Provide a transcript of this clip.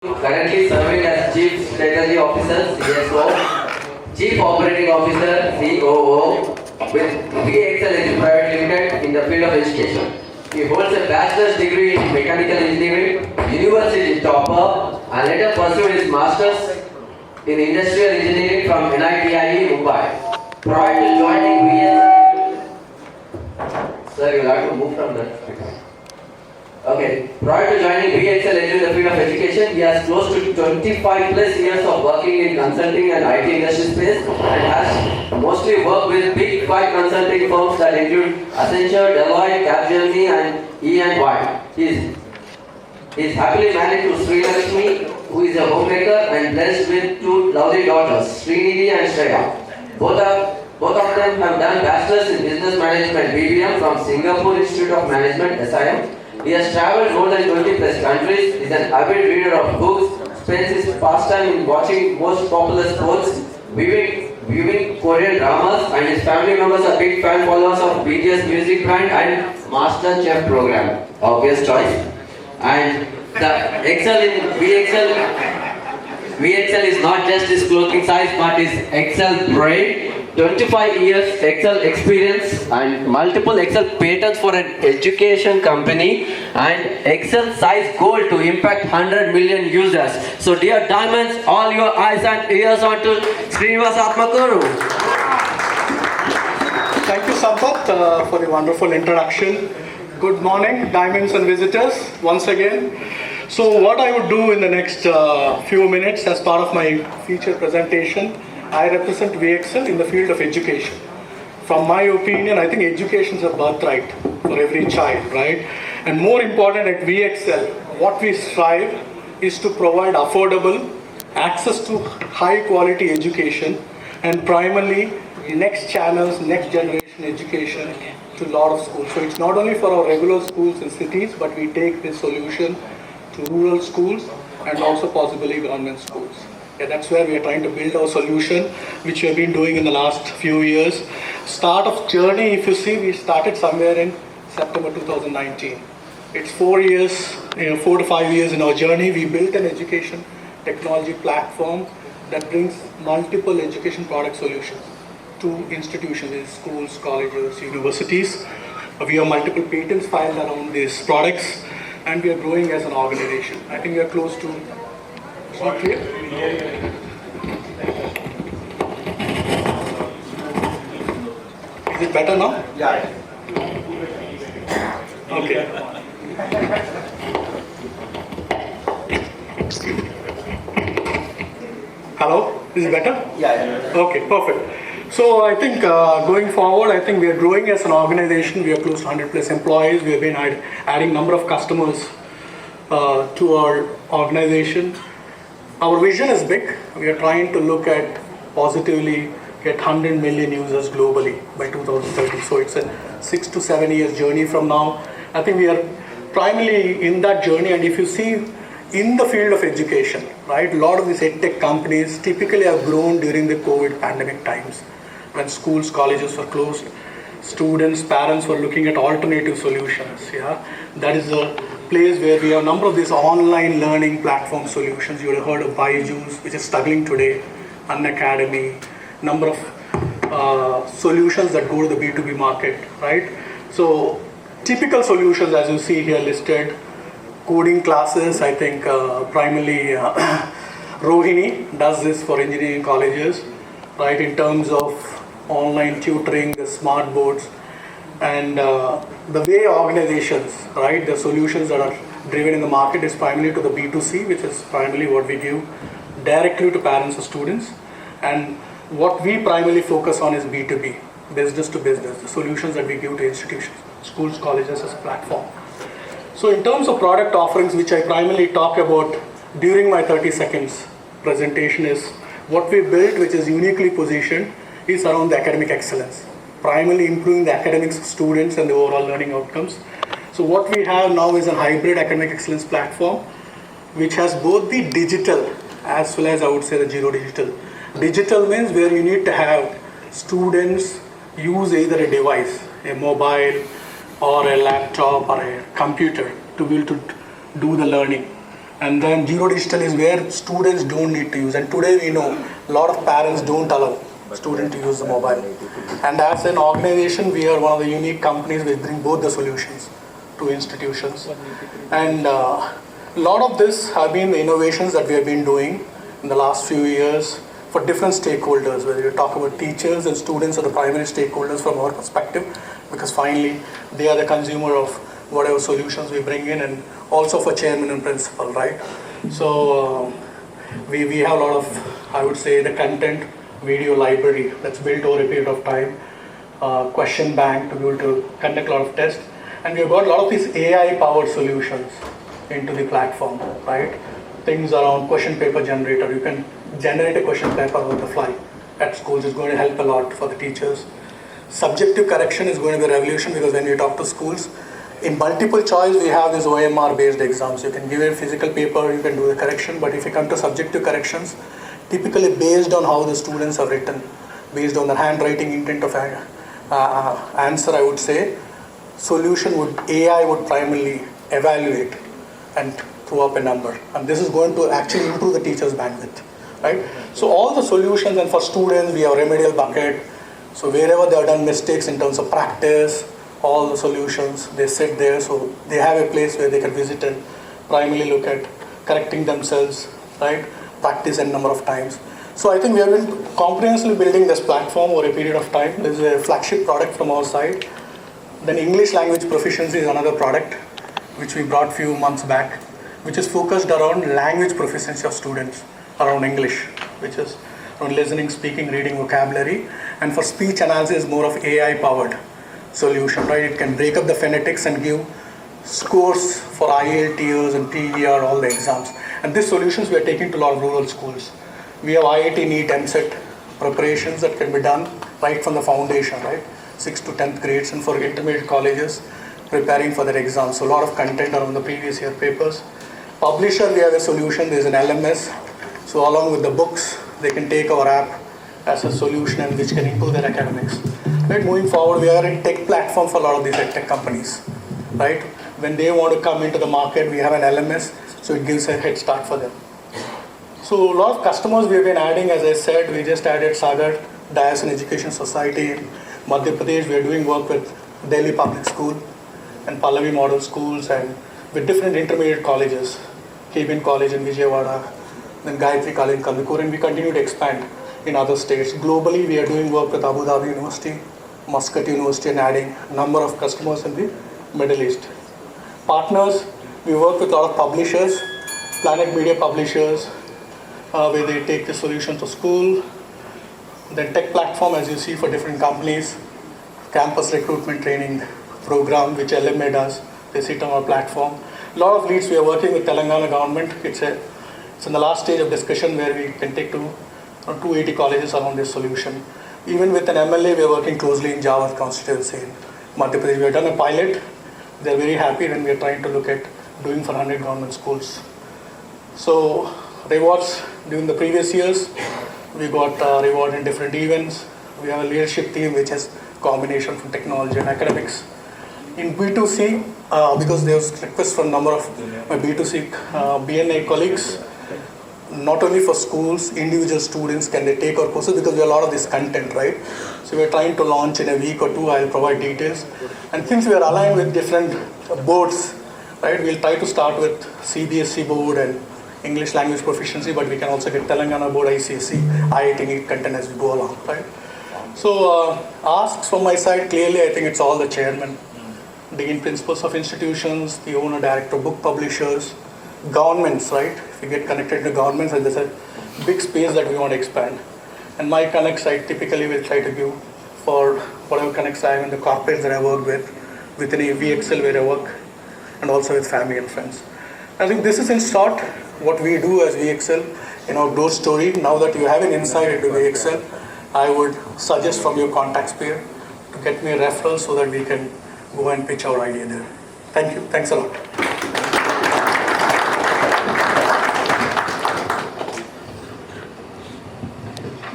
Currently serving as Chief Strategy Officer (CSO), Chief Operating Officer (COO) with WEXL Private Limited in the field of education. He holds a bachelor's degree in mechanical engineering, university topper, and later pursued his master's in industrial engineering from NITIE Mumbai. Prior to joining WEXL, sir, you have to move from that. Okay. Prior to joining WEXL in the field of education, he has close to 25 plus years of working in consulting and IT industry space and has mostly worked with big five consulting firms that include Accenture, Deloitte, Capgemini and E&Y. He is happily married to Sri Lakshmi, who is a homemaker and blessed with two lovely daughters, Srinidhi and Shreya. Both of them have done bachelor's in business management (BBM) from Singapore Institute of Management (SIM). He has traveled more than 20 plus countries, is an avid reader of books, spends his pastime in watching most popular sports, viewing Korean dramas, and his family members are big fan followers of BTS music band and Master Chef program. Obvious choice. And the Excel in VXL is not just his clothing size but his Excel brain. 25 years Excel experience and multiple Excel patents for an education company and Excel size goal to impact 100 million users. So dear diamonds, all your eyes and ears on to Atmakuru. Thank you, Sampath, for the wonderful introduction. Good morning, diamonds and visitors, once again. So what I would do in the next few minutes as part of my feature presentation, I represent WEXL in the field of education. From my opinion, I think education is a birthright for every child, right? And more important at WEXL, what we strive is to provide affordable access to high quality education and primarily next channels, next generation education to a lot of schools. So it's not only for our regular schools in cities, but we take this solution to rural schools and also possibly government schools. Yeah, that's where we are trying to build our solution, which we have been doing in the last few years. Start of journey, if you see, we started somewhere in September 2019. It's 4 years, 4 to 5 years in our journey. We built an education technology platform that brings multiple education product solutions to institutions, schools, colleges, universities. We have multiple patents filed around these products, and we are growing as an organization. I think we are close to. It's not clear? Is it better now? Yeah. Okay. Hello? Is it better? Yeah. Okay, perfect. So I think going forward, I think we are growing as an organization. We are close to 100 plus employees. We have been adding number of customers to our organization. Our vision is big. We are trying to look at positively get 100 million users globally by 2030. So it's a 6 to 7 years journey from now. I think we are primarily in that journey. And if you see in the field of education, right, a lot of these edtech companies typically have grown during the COVID pandemic times when schools, colleges were closed. Students, parents were looking at alternative solutions. Yeah, that is a place where we have a number of these online learning platform solutions. You would have heard of Byju's, which is struggling today, Unacademy, number of solutions that go to the B2B market, right? So typical solutions as you see here listed, coding classes, I think primarily Rohini does this for engineering colleges, right, in terms of online tutoring, the smart boards, and the way organizations, right, the solutions that are driven in the market is primarily to the B2C, which is primarily what we give directly to parents or students, and what we primarily focus on is B2B, business to business, the solutions that we give to institutions, schools, colleges as a platform. So in terms of product offerings, which I primarily talk about during my 30 seconds presentation, is what we built, which is uniquely positioned, is around the academic excellence, primarily improving the academics of students and the overall learning outcomes. So what we have now is a hybrid academic excellence platform, which has both the digital as well as I would say the zero digital. Digital means where you need to have students use either a device, a mobile or a laptop or a computer to be able to do the learning. And then zero digital is where students don't need to use. And today we know a lot of parents don't allow students to use the mobile. And as an organization, we are one of the unique companies which bring both the solutions to institutions. And a lot of this have been the innovations that we have been doing in the last few years for different stakeholders, whether you talk about teachers and students or the primary stakeholders from our perspective, because finally they are the consumer of whatever solutions we bring in, and also for chairman and principal, right? So we have a lot of, I would say, the content video library that's built over a period of time, question bank to be able to conduct a lot of tests, and we've got a lot of these AI powered solutions into the platform, right? Things around question paper generator. You can generate a question paper on the fly at schools. Is going to help a lot for the teachers. Subjective correction is going to be a revolution, because when you talk to schools, in multiple choice we have these OMR based exams. You can give a physical paper, you can do the correction, but if you come to subjective corrections, typically based on how the students have written, based on the handwriting intent of answer, I would say, AI would primarily evaluate and throw up a number. And this is going to actually improve the teacher's bandwidth, right? So all the solutions, and for students, we have remedial bucket. So wherever they have done mistakes in terms of practice, all the solutions, they sit there. So they have a place where they can visit and primarily look at correcting themselves, right? Practice a number of times. So I think we have been comprehensively building this platform over a period of time. This is a flagship product from our side. Then English language proficiency is another product which we brought few months back, which is focused around language proficiency of students around English, which is around listening, speaking, reading, vocabulary. And for speech analysis, more of AI powered solution, right? It can break up the phonetics and give scores for IELTS and TER, all the exams. And these solutions we are taking to a lot of rural schools. We have IIT, NEET, MCET preparations that can be done right from the foundation, right? 6th to 10th grades, and for intermediate colleges preparing for their exams. So a lot of content around the previous year papers. Publisher, we have a solution. There's an LMS. So along with the books, they can take our app as a solution, and which can improve their academics. Right, moving forward, we are a tech platform for a lot of these tech companies, right? When they want to come into the market, we have an LMS, so it gives a head start for them. So a lot of customers we have been adding, as I said, we just added Sagar Dyasan Education Society in Madhya Pradesh. We are doing work with Delhi Public School and Pallavi Model Schools, and with different intermediate colleges, Kebin College in Vijayawada, then Gayatri College in Atmakuru, and we continue to expand in other states. Globally, we are doing work with Abu Dhabi University, Muscat University, and adding a number of customers in the Middle East. Partners, we work with a lot of publishers, Planet Media publishers, where they take the solution to school. Then tech platform, as you see, for different companies, campus recruitment training program, which LMA does. They sit on our platform. A lot of leads we are working with Telangana government. It's in the last stage of discussion where we can take to 280 colleges around this solution. Even with an MLA, we are working closely in Java constituency in Madhya Pradesh. We have done a pilot. They're very happy, and we are trying to look at doing for 100 government schools. So rewards during the previous years, we got reward in different events. We have a leadership team which has combination from technology and academics. In B2C, because there was requests from a number of my B2C BNA colleagues, not only for schools, individual students can they take our courses, because we have a lot of this content, right? So we are trying to launch in a week or two. I'll provide details. And since we are aligned with different boards, right, we'll try to start with CBSE board and English language proficiency, but we can also get Telangana board, ICSE, IIT NEET content as we go along, right? So asks from my side, clearly I think it's all the chairman, dean principals of institutions, the owner, director, book publishers, governments, right? If we get connected to governments, and there's a big space that we want to expand. And my connects I typically will try to give for whatever connects I have in the corporates that I work with, within a WEXL where I work, and also with family and friends. I think this is in short what we do as WEXL in our growth story. Now that you have an insight into WEXL, I would suggest from your contact sphere to get me a referral so that we can go and pitch our idea there. Thank you. Thanks a lot.